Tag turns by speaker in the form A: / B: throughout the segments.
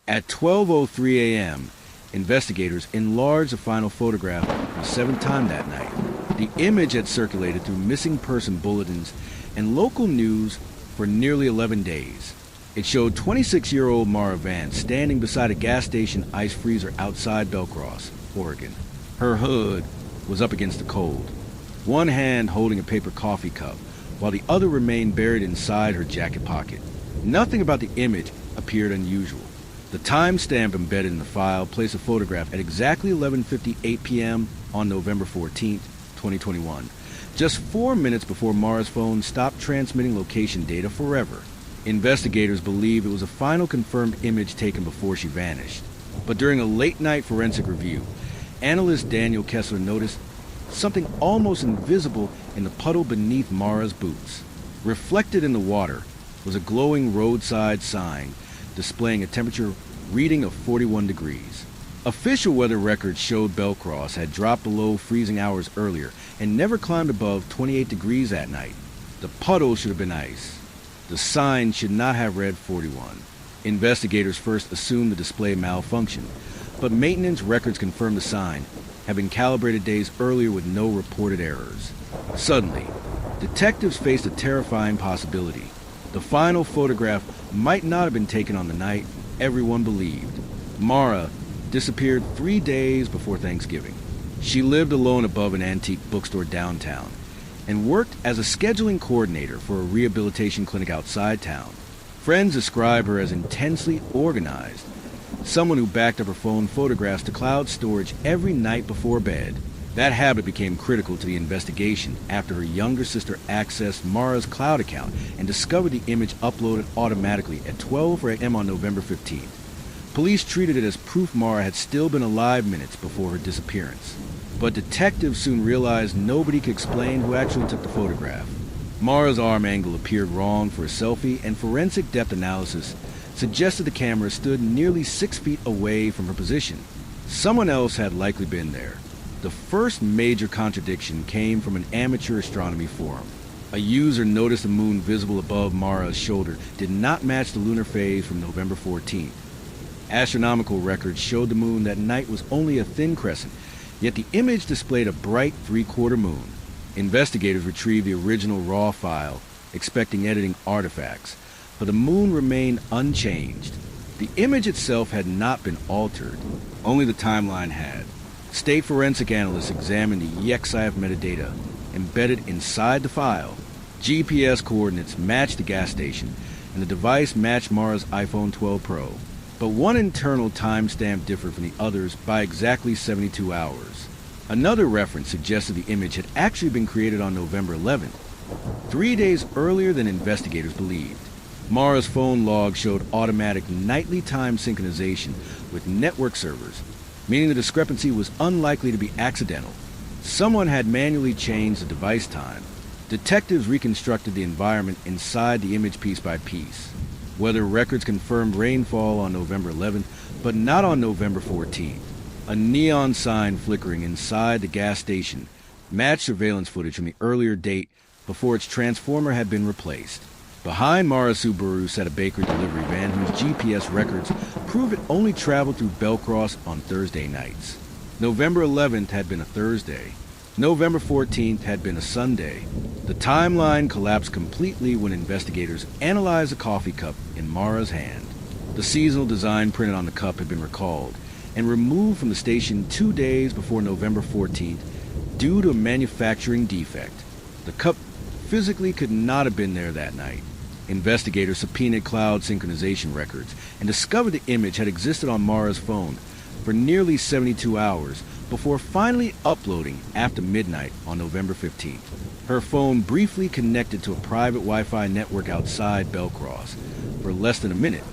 A: At 12:03 a.m., investigators enlarged the final photograph for the seventh time that night. The image had circulated through missing person bulletins and local news for nearly 11 days. It showed 26-year-old Mara Vance standing beside a gas station ice freezer outside Belcross, Oregon. Her hood was up against the cold, one hand holding a paper coffee cup, while the other remained buried inside her jacket pocket. Nothing about the image appeared unusual. The timestamp embedded in the file placed a photograph at exactly 11:58 p.m. on November 14, 2021, just 4 minutes before Mara's phone stopped transmitting location data forever. Investigators believe it was a final confirmed image taken before she vanished. But during a late-night forensic review, analyst Daniel Kessler noticed something almost invisible in the puddle beneath Mara's boots. Reflected in the water was a glowing roadside sign displaying a temperature reading of 41 degrees. Official weather records showed Belcross had dropped below freezing hours earlier and never climbed above 28 degrees that night. The puddle should have been ice. The sign should not have read 41. Investigators first assumed the display malfunctioned, but maintenance records confirmed the sign had been calibrated days earlier with no reported errors. Suddenly, detectives faced a terrifying possibility. The final photograph might not have been taken on the night everyone believed. Mara disappeared 3 days before Thanksgiving. She lived alone above an antique bookstore downtown and worked as a scheduling coordinator for a rehabilitation clinic outside town. Friends describe her as intensely organized, someone who backed up her phone photographs to cloud storage every night before bed. That habit became critical to the investigation after her younger sister accessed Mara's cloud account and discovered the image uploaded automatically at 12 a.m. on November 15th. Police treated it as proof Mara had still been alive minutes before her disappearance. But detectives soon realized nobody could explain who actually took the photograph. Mara's arm angle appeared wrong for a selfie, and forensic depth analysis suggested the camera stood nearly 6 feet away from her position. Someone else had likely been there. The first major contradiction came from an amateur astronomy forum. A user noticed the moon visible above Mara's shoulder did not match the lunar phase from November 14th. Astronomical records showed the moon that night was only a thin crescent, yet the image displayed a bright three-quarter moon. Investigators retrieved the original raw file, expecting editing artifacts, but the moon remained unchanged. The image itself had not been altered, only the timeline had. State forensic analysts examined the EXIF metadata embedded inside the file. GPS coordinates matched the gas station, and the device matched Mara's iPhone 12 Pro. But one internal timestamp differed from the others by exactly 72 hours. Another reference suggested the image had actually been created on November 11th, 3 days earlier than investigators believed. Mara's phone log showed automatic nightly time synchronization with network servers, meaning the discrepancy was unlikely to be accidental. Someone had manually changed the device time. Detectives reconstructed the environment inside the image piece by piece. Weather records confirmed rainfall on November 11th, but not on November 14th. A neon sign flickering inside the gas station matched surveillance footage from the earlier date before its transformer had been replaced. Behind Mara Subaru sat a Baker delivery van whose GPS records prove it only traveled through Belcross on Thursday nights. November 11th had been a Thursday. November 14th had been a Sunday. The timeline collapsed completely when investigators analyzed a coffee cup in Mara's hand. The seasonal design printed on the cup had been recalled and removed from the station 2 days before November 14th due to a manufacturing defect. The cup physically could not have been there that night. Investigators subpoenaed cloud synchronization records and discovered the image had existed on Mara's phone for nearly 72 hours before finally uploading after midnight on November 15th. Her phone briefly connected to a private Wi-Fi network outside Belcross for less than a minute,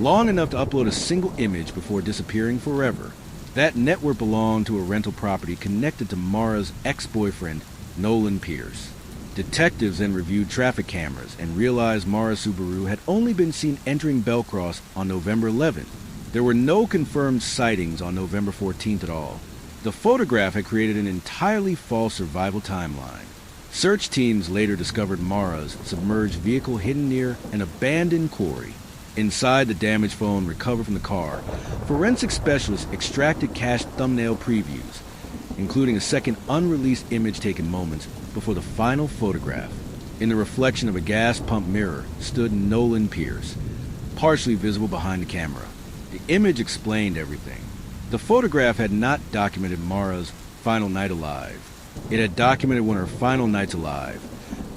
A: long enough to upload a single image before disappearing forever. That network belonged to a rental property connected to Mara's ex-boyfriend, Nolan Pierce. Detectives then reviewed traffic cameras and realized Mara Subaru had only been seen entering Belcross on November 11th. There were no confirmed sightings on November 14th at all. The photograph had created an entirely false survival timeline. Search teams later discovered Mara's submerged vehicle hidden near an abandoned quarry. Inside the damaged phone recovered from the car, forensic specialists extracted cached thumbnail previews, including a second unreleased image taken moments before the final photograph. In the reflection of a gas pump mirror stood Nolan Pierce, partially visible behind the camera. The image explained everything. The photograph had not documented Mara's final night alive. It had documented one of her final nights alive,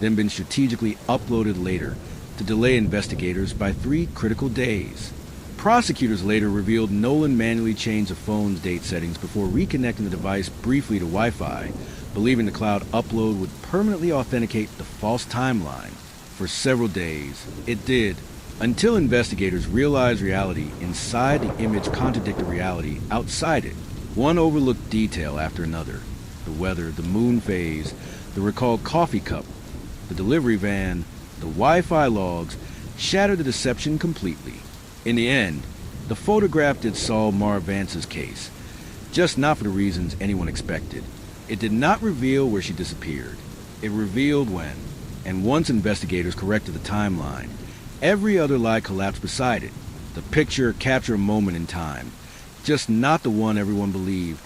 A: then been strategically uploaded later to delay investigators by 3 critical days. Prosecutors later revealed Nolan manually changed the phone's date settings before reconnecting the device briefly to Wi-Fi, believing the cloud upload would permanently authenticate the false timeline. For several days, it did, until investigators realized reality inside the image contradicted reality outside it. One overlooked detail after another: the weather, the moon phase, the recalled coffee cup, the delivery van, the Wi-Fi logs shattered the deception completely. In the end, the photograph did solve Mara Vance's case, just not for the reasons anyone expected. It did not reveal where she disappeared. It revealed when, and once investigators corrected the timeline, every other lie collapsed beside it. The picture captured a moment in time, just not the one everyone believed